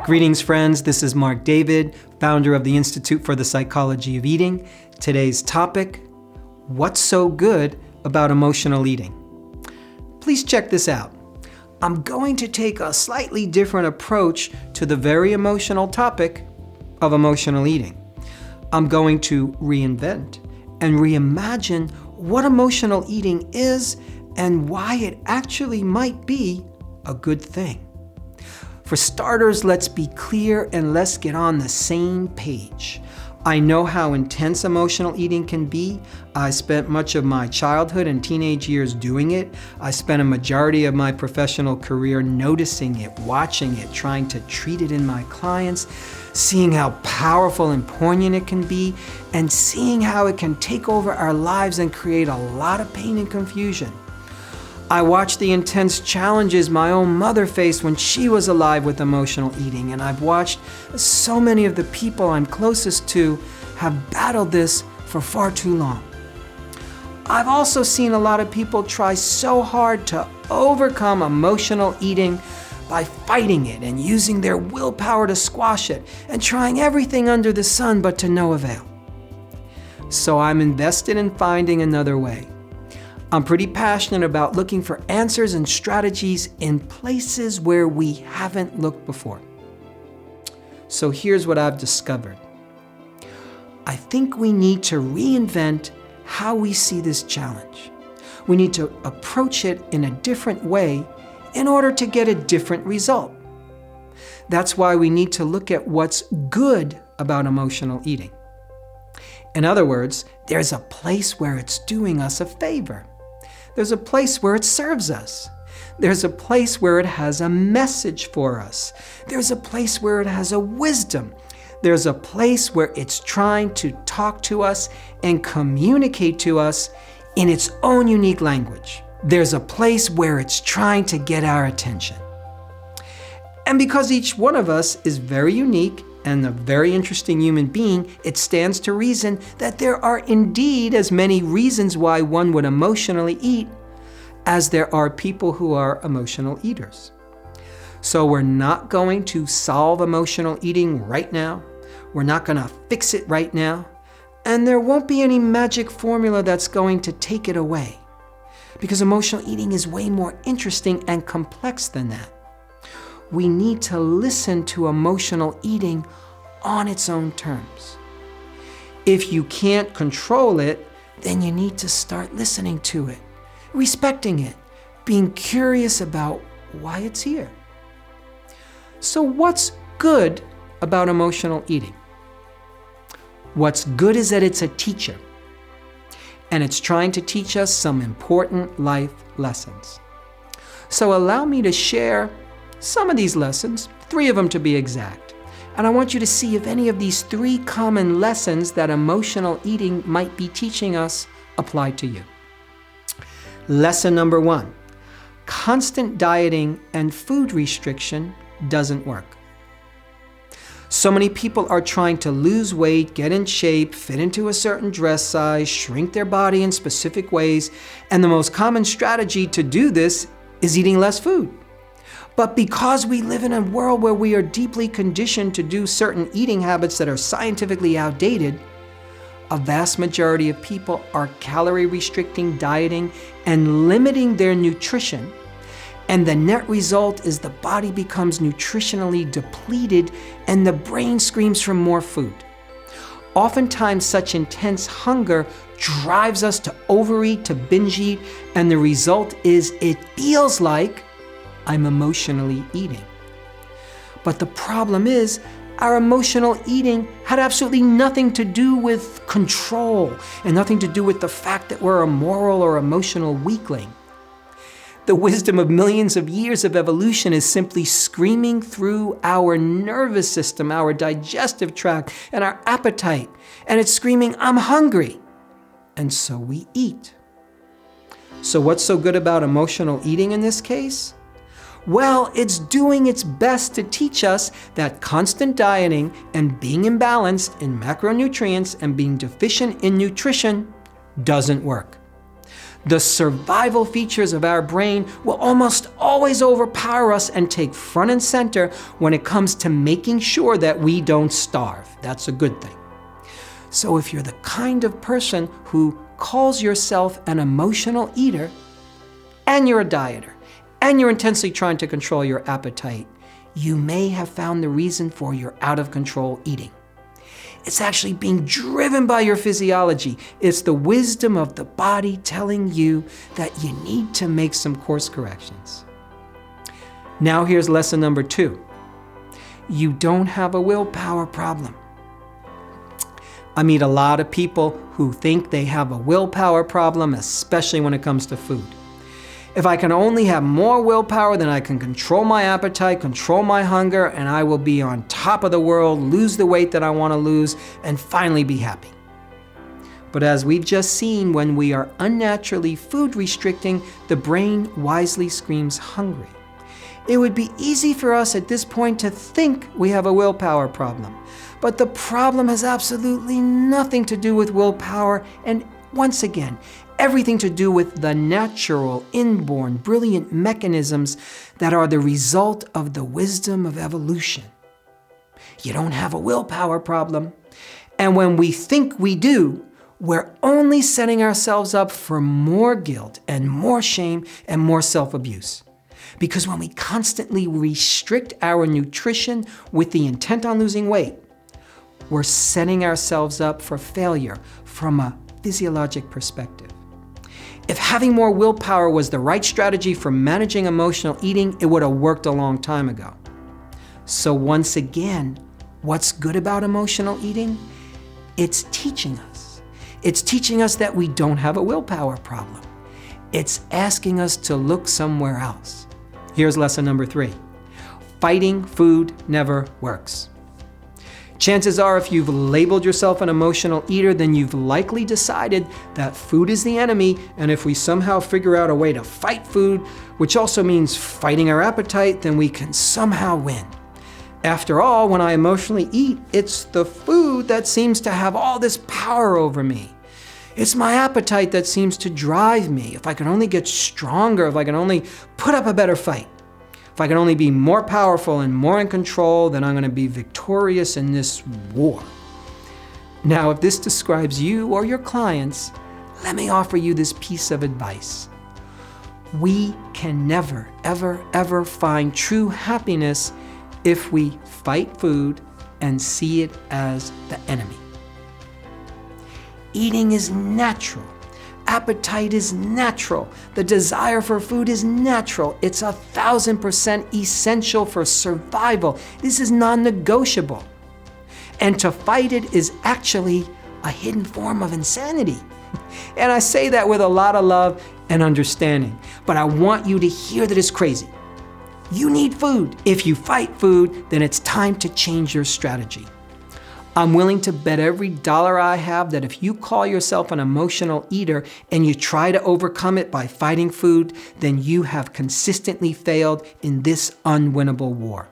Greetings, friends. This is Marc David, founder of the Institute for the Psychology of Eating. Today's topic, what's so good about emotional eating? Please check this out. I'm going to take a slightly different approach to the very emotional topic of emotional eating. I'm going to reinvent and reimagine what emotional eating is and why it actually might be a good thing. For starters, let's be clear and let's get on the same page. I know how intense emotional eating can be. I spent much of my childhood and teenage years doing it. I spent a majority of my professional career noticing it, watching it, trying to treat it in my clients, seeing how powerful and poignant it can be, and seeing how it can take over our lives and create a lot of pain and confusion. I watched the intense challenges my own mother faced when she was alive with emotional eating, and I've watched so many of the people I'm closest to have battled this for far too long. I've also seen a lot of people try so hard to overcome emotional eating by fighting it and using their willpower to squash it and trying everything under the sun, but to no avail. So I'm invested in finding another way. I'm pretty passionate about looking for answers and strategies in places where we haven't looked before. So here's what I've discovered. I think we need to reinvent how we see this challenge. We need to approach it in a different way in order to get a different result. That's why we need to look at what's good about emotional eating. In other words, there's a place where it's doing us a favor. There's a place where it serves us. There's a place where it has a message for us. There's a place where it has a wisdom. There's a place where it's trying to talk to us and communicate to us in its own unique language. There's a place where it's trying to get our attention. And because each one of us is very unique and a very interesting human being, it stands to reason that there are indeed as many reasons why one would emotionally eat as there are people who are emotional eaters. So we're not going to solve emotional eating right now. We're not going to fix it right now. And there won't be any magic formula that's going to take it away. Because emotional eating is way more interesting and complex than that. We need to listen to emotional eating on its own terms. If you can't control it, then you need to start listening to it, respecting it, being curious about why it's here. So what's good about emotional eating? What's good is that it's a teacher, and it's trying to teach us some important life lessons. So allow me to share some of these lessons, 3 of them to be exact. And I want you to see if any of these 3 common lessons that emotional eating might be teaching us apply to you. Lesson number 1, constant dieting and food restriction doesn't work. So many people are trying to lose weight, get in shape, fit into a certain dress size, shrink their body in specific ways, and the most common strategy to do this is eating less food. But because we live in a world where we are deeply conditioned to do certain eating habits that are scientifically outdated, a vast majority of people are calorie restricting, dieting, and limiting their nutrition. And the net result is the body becomes nutritionally depleted and the brain screams for more food. Oftentimes, such intense hunger drives us to overeat, to binge eat, and the result is it feels like I'm emotionally eating. But the problem is, our emotional eating had absolutely nothing to do with control and nothing to do with the fact that we're a moral or emotional weakling. The wisdom of millions of years of evolution is simply screaming through our nervous system, our digestive tract, and our appetite. And it's screaming, I'm hungry. And so we eat. So what's so good about emotional eating in this case? Well, it's doing its best to teach us that constant dieting and being imbalanced in macronutrients and being deficient in nutrition doesn't work. The survival features of our brain will almost always overpower us and take front and center when it comes to making sure that we don't starve. That's a good thing. So if you're the kind of person who calls yourself an emotional eater, and you're a dieter, and you're intensely trying to control your appetite, you may have found the reason for your out-of-control eating. It's actually being driven by your physiology. It's the wisdom of the body telling you that you need to make some course corrections. Now here's lesson number 2. You don't have a willpower problem. I meet a lot of people who think they have a willpower problem, especially when it comes to food. If I can only have more willpower, then I can control my appetite, control my hunger, and I will be on top of the world, lose the weight that I want to lose, and finally be happy. But as we've just seen, when we are unnaturally food restricting, the brain wisely screams hungry. It would be easy for us at this point to think we have a willpower problem. But the problem has absolutely nothing to do with willpower, and once again, everything to do with the natural, inborn, brilliant mechanisms that are the result of the wisdom of evolution. You don't have a willpower problem. And when we think we do, we're only setting ourselves up for more guilt and more shame and more self-abuse. Because when we constantly restrict our nutrition with the intent on losing weight, we're setting ourselves up for failure from a physiologic perspective. If having more willpower was the right strategy for managing emotional eating, it would have worked a long time ago. So once again, what's good about emotional eating? It's teaching us. It's teaching us that we don't have a willpower problem. It's asking us to look somewhere else. Here's lesson number 3. Fighting food never works. Chances are if you've labeled yourself an emotional eater, then you've likely decided that food is the enemy, and if we somehow figure out a way to fight food, which also means fighting our appetite, then we can somehow win. After all, when I emotionally eat, it's the food that seems to have all this power over me. It's my appetite that seems to drive me. If I can only get stronger, if I can only put up a better fight, if I can only be more powerful and more in control, then I'm going to be victorious in this war. Now, if this describes you or your clients, let me offer you this piece of advice. We can never, ever, ever find true happiness if we fight food and see it as the enemy. Eating is natural. Appetite is natural. The desire for food is natural. It's 1,000% essential for survival. This is non-negotiable. And to fight it is actually a hidden form of insanity. And I say that with a lot of love and understanding. But I want you to hear that it's crazy. You need food. If you fight food, then it's time to change your strategy. I'm willing to bet every dollar I have that if you call yourself an emotional eater and you try to overcome it by fighting food, then you have consistently failed in this unwinnable war.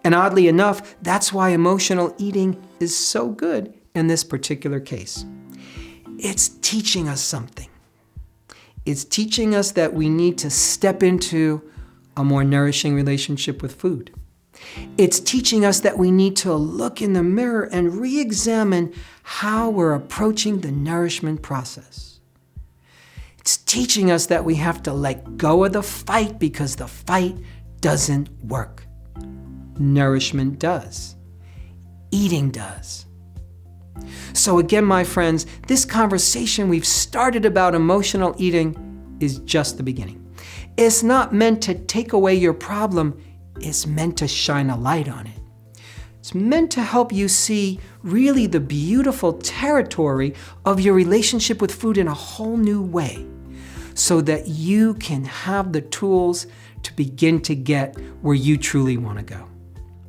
And oddly enough, that's why emotional eating is so good in this particular case. It's teaching us something. It's teaching us that we need to step into a more nourishing relationship with food. It's teaching us that we need to look in the mirror and re-examine how we're approaching the nourishment process. It's teaching us that we have to let go of the fight because the fight doesn't work. Nourishment does. Eating does. So again, my friends, this conversation we've started about emotional eating is just the beginning. It's not meant to take away your problem. It's meant to shine a light on it. It's meant to help you see really the beautiful territory of your relationship with food in a whole new way, so that you can have the tools to begin to get where you truly want to go.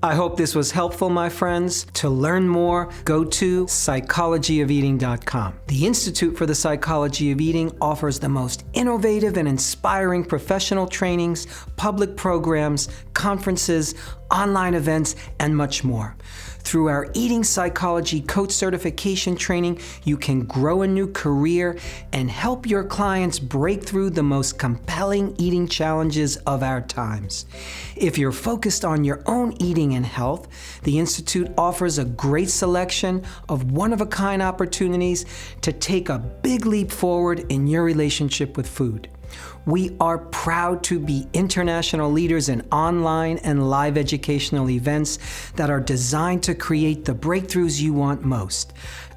I hope this was helpful, my friends. To learn more, go to psychologyofeating.com. The Institute for the Psychology of Eating offers the most innovative and inspiring professional trainings, public programs, conferences, online events, and much more. Through our Eating Psychology Coach Certification training, you can grow a new career and help your clients break through the most compelling eating challenges of our times. If you're focused on your own eating and health, the Institute offers a great selection of one-of-a-kind opportunities to take a big leap forward in your relationship with food. We are proud to be international leaders in online and live educational events that are designed to create the breakthroughs you want most.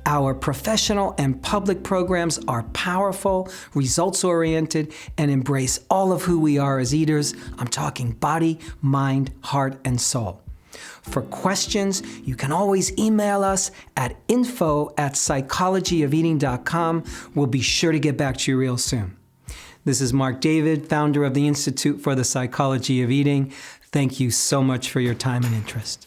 Our professional and public programs are powerful, results-oriented, and embrace all of who we are as eaters. I'm talking body, mind, heart, and soul. For questions, you can always email us at info@psychologyofeating.com. We'll be sure to get back to you real soon. This is Marc David, founder of the Institute for the Psychology of Eating. Thank you so much for your time and interest.